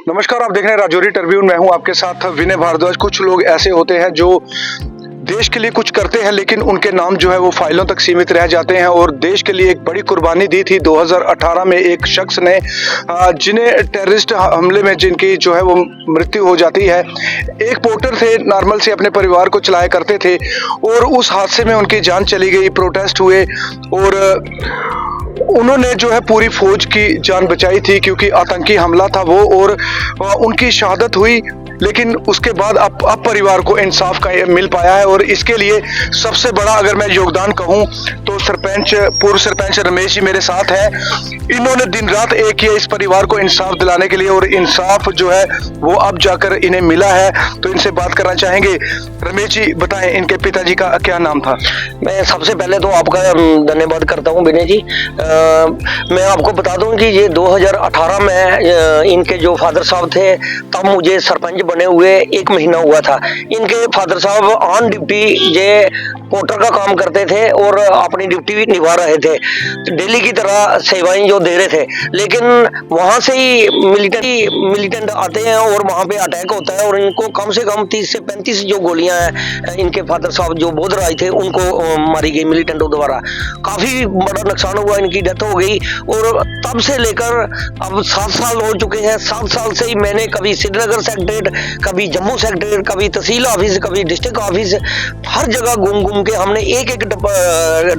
नमस्कार, आप देख रहे हैं राजौरी ट्रिब्यून। मैं हूं आपके साथ विनय भारद्वाज। कुछ लोग ऐसे होते हैं जो देश के लिए कुछ करते हैं, लेकिन उनके नाम जो है वो फाइलों तक सीमित रह जाते हैं। और देश के लिए एक बड़ी कुर्बानी दी थी 2018 में एक शख्स ने, जिन्हें टेररिस्ट हमले में जिनकी जो है वो मृत्यु हो जाती है। एक पोर्टर थे, नॉर्मल से अपने परिवार को चलाया करते थे और उस हादसे में उनकी जान चली गई। प्रोटेस्ट हुए और उन्होंने जो है पूरी फौज की जान बचाई थी, क्योंकि आतंकी हमला था वो, और उनकी शहादत हुई। लेकिन उसके बाद अब परिवार को इंसाफ का मिल पाया है। और इसके लिए सबसे बड़ा अगर मैं योगदान कहूं तो पूर्व सरपंच रमेश जी मेरे साथ है। इन्होंने दिन रात एक किया इस परिवार को इंसाफ दिलाने के लिए, और इंसाफ जो है वो अब जाकर इन्हें मिला है। तो इनसे बात करना चाहेंगे। रमेश जी बताएं, इनके पिताजी का क्या नाम था? मैं सबसे पहले तो आपका धन्यवाद करता हूं विनय जी। मैं आपको बता दूं कि ये 2018 में इनके जो फादर साहब थे, तब मुझे सरपंच बने हुए 1 महीना हुआ था। इनके फादर साहब ऑन ड्यूटी ये पोर्टर का काम करते थे और अपनी ड्यूटी भी निभा रहे थे, डेली की तरह सेवाएं जो दे रहे थे। लेकिन वहां से ही मिलिटेंट आते हैं और वहां पे अटैक होता है, और इनको कम से कम 30 से 35 जो गोलियां हैं, इनके फादर साहब जो बोधराज थे उनको मारी गई मिलिटेंटों द्वारा। काफी बड़ा नुकसान हुआ, इनकी डेथ हो गई। और तब से लेकर अब 7 साल हो चुके हैं। 7 साल से ही मैंने कभी श्रीनगर सेक्रेटरीट, कभी जम्मू सेक्रेटरीट, कभी तहसील ऑफिस, कभी डिस्ट्रिक्ट ऑफिस, हर जगह घूम के हमने एक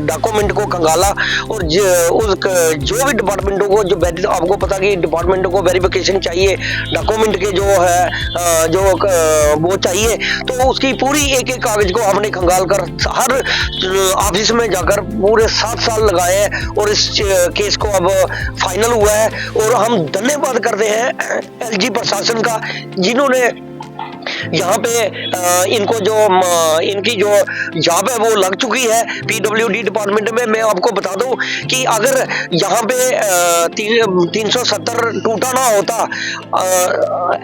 डॉक्यूमेंट को कंगाला। और जो भी डिपार्टमेंटों को जो आपको पता कि डिपार्टमेंटों को वेरिफिकेशन चाहिए, डॉक्यूमेंट के जो है वो चाहिए, तो उसकी पूरी एक कागज को हमने खंगाल कर हर ऑफिस में जाकर पूरे 7 साल लगाए हैं। और इस केस को अब फाइनल हुआ है। और हम धन्यवाद करते हैं एलजी प्रशासन का, जिन्होंने यहाँ पे इनको जो इनकी जो जॉब है वो लग चुकी है पीडब्ल्यूडी डिपार्टमेंट में। मैं आपको बता दूं कि अगर यहाँ पे 370 टूटा ना होता,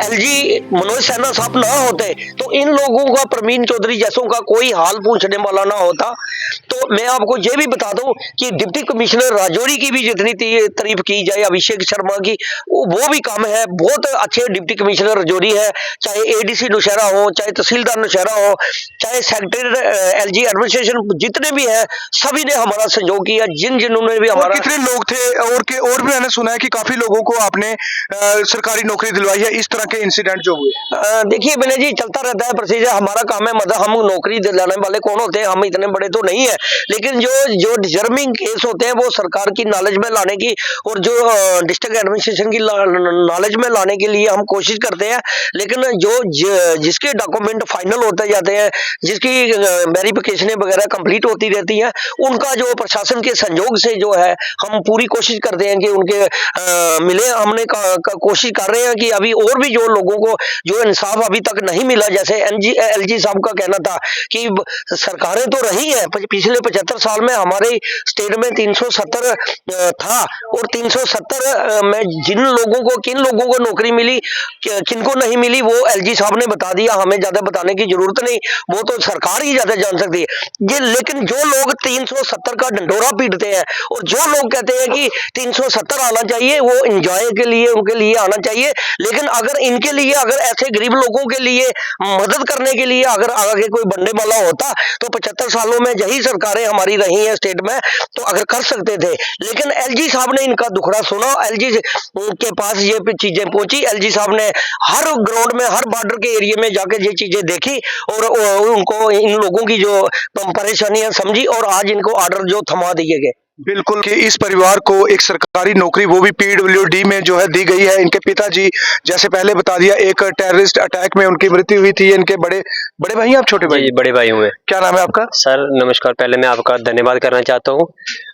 एलजी मनोज सिन्हा साहब ना होते, तो इन लोगों का, प्रवीण चौधरी जैसों का कोई हाल पूछने वाला ना होता। तो मैं आपको ये भी बता दूं कि डिप्टी कमिश्नर राजौरी की भी जितनी तारीफ की जाए, अभिषेक शर्मा की, वो भी कम है। बहुत अच्छे डिप्टी कमिश्नर राजौरी है, चाहे एडीसी नौशहरा हो, चाहे तहसीलदार नौशहरा हो, चाहे सेक्रेटरी एलजी एडमिनिस्ट्रेशन, जितने भी है सभी ने हमारा सहयोग किया। जिन्होंने भी हमारा, कितने लोग थे? और भी मैंने सुना है कि काफी लोगों को आपने सरकारी नौकरी दिलवाई है। इस तरह के इंसिडेंट जो हुए, देखिए विनय जी, चलता रहता है प्रोसीजर। हमारा काम है, मतलब हम नौकरी दिलाने वाले कौन होते हैं, हम इतने बड़े तो नहीं है। लेकिन जो डिजर्विंग केस होते हैं वो सरकार की नॉलेज में लाने की, और जो डिस्ट्रिक्ट एडमिनिस्ट्रेशन की नॉलेज में लाने के लिए हम कोशिश करते हैं। लेकिन जिसके डॉक्यूमेंट फाइनल होते जाते हैं, जिसकी वेरिफिकेशन वगैरह कंप्लीट होती रहती है, उनका जो प्रशासन के संयोग से जो है, हम पूरी कोशिश करते हैं कि उनके मिले। हमने कोशिश कर रहे हैं कि अभी और भी जो लोगों को जो इंसाफ अभी तक नहीं मिला, जैसे एलजी साहब का कहना था कि सरकारें तो रही हैं, पिछले 75 साल में हमारे स्टेट में 370 था, और 370 में किन लोगों को नौकरी मिली, किनको नहीं मिली, वो एलजी साहब ने बता दिया। हमें ज्यादा बताने की जरूरत नहीं, वो तो सरकार ही ज्यादा जान सकती है। लेकिन जो लोग 370 का ढंढोरा पीटते हैं, और जो लोग कहते हैं कि 370 आना चाहिए, वो एंजॉय के लिए, उनके लिए आना चाहिए। लेकिन अगर इनके लिए, अगर ऐसे गरीब लोगों के लिए मदद करने के लिए अगर आगे कोई बनने वाला होता, तो 75 सालों में यही सरकारें हमारी रही हैं स्टेट में, तो अगर कर सकते थे। लेकिन एलजी साहब ने इनका दुखड़ा सुना, एलजी के पास ये चीजें पहुंची। एलजी साहब ने हर ग्राउंड में, हर बॉर्डर के एरिया में जाकर ये चीजें देखी, और उनको इन लोगों की जो परेशानियां समझी, और आज इनको ऑर्डर जो थमा दिए गए। बिल्कुल, कि इस परिवार को एक सरकारी नौकरी, वो भी पीडब्ल्यूडी में जो है दी गई है। इनके पिताजी, जैसे पहले बता दिया, एक टेररिस्ट अटैक में उनकी मृत्यु हुई थी। इनके बड़े भाई हैं, आप छोटे भाई? बड़े भाई हुए। क्या नाम है आपका? सर नमस्कार, पहले मैं आपका धन्यवाद करना चाहता हूँ।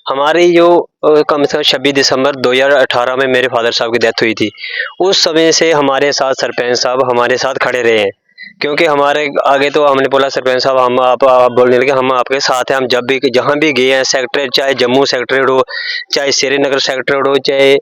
हमारी जो कम से कम 26 दिसंबर 2018 में मेरे फादर साहब की डेथ हुई थी। उस समय से हमारे साथ सरपंच साहब हमारे साथ खड़े रहे हैं, क्योंकि हमारे आगे तो हमने बोला सरपंच साहब हम आप बोलने लगे हम आपके साथ हैं। हम जब भी जहाँ भी गए हैं, सेक्रेटरी, चाहे जम्मू सेक्रेटरी हो, चाहे श्रीनगर सेक्रेटरी हो, चाहे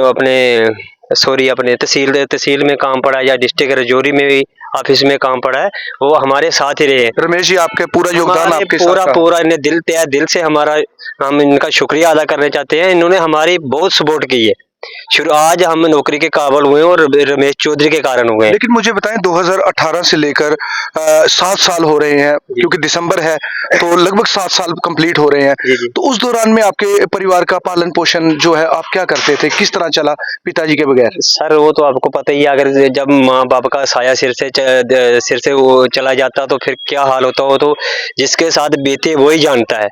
अपने तहसील में काम पड़ा, या डिस्ट्रिक्ट राजौरी में भी ऑफिस में काम पड़ा है, वो हमारे साथ ही रहे। रमेश जी, आपके पूरा योगदान, आपके पूरा इन्हें दिल से हम इनका शुक्रिया अदा करना चाहते हैं। इन्होंने हमारी बहुत सपोर्ट की है। शुरू आज हम नौकरी के काबिल हुए हैं और रमेश चौधरी के कारण हुए हैं। लेकिन मुझे बताएं 2018 से लेकर 7 साल हो रहे हैं, क्योंकि दिसंबर है तो लगभग 7 साल कंप्लीट हो रहे हैं। जी जी। तो उस दौरान में आपके परिवार का पालन पोषण जो है आप क्या करते थे, किस तरह चला पिताजी के बगैर? सर वो तो आपको पता ही है, अगर जब माँ बाप का साया सिर से वो चला जाता तो फिर क्या हाल होता हो, तो जिसके साथ बीते वही जानता है।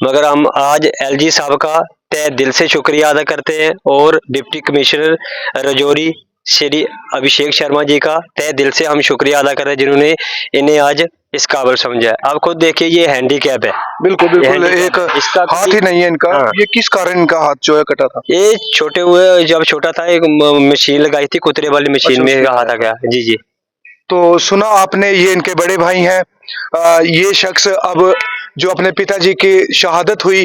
मगर हम आज एलजी साहब का तहे दिल से शुक्रिया अदा करते हैं और डिप्टी कमिश्नर राजौरी श्री अभिषेक शर्मा जी का तहे दिल से हम शुक्रिया अदा करते हैं, जिन्होंने इन्हें आज इस काबिल समझा है। आप खुद देखिए ये हैंडीकैप है। बिल्कुल बिल्कुल, ये एक इसका हाथ ही नहीं है इनका। हाँ। ये किस कारण इनका हाथ जो है कटा था? ये छोटे हुए जब छोटा था एक मशीन लगाई थी, कुतरे वाली मशीन अच्छा, में उसमें हाथ आ गया। जी जी। तो सुना आपने, ये इनके बड़े भाई हैं। ये शख्स अब जो अपने पिताजी की शहादत हुई,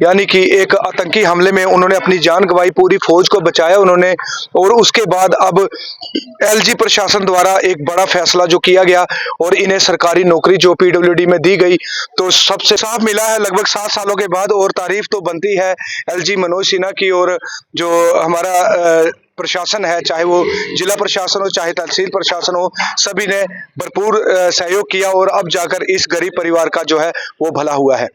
यानी कि एक आतंकी हमले में उन्होंने अपनी जान गंवाई, पूरी फौज को बचाया उन्होंने, और उसके बाद अब एलजी प्रशासन द्वारा एक बड़ा फैसला जो किया गया और इन्हें सरकारी नौकरी जो पीडब्ल्यूडी में दी गई, तो सबसे साफ मिला है लगभग 7 सालों के बाद। और तारीफ तो बनती है एलजी मनोज सिन्हा की, और जो हमारा प्रशासन है, चाहे वो जिला प्रशासन हो चाहे तहसील प्रशासन हो, सभी ने भरपूर सहयोग किया और अब जाकर इस गरीब परिवार का जो है वो भला हुआ है।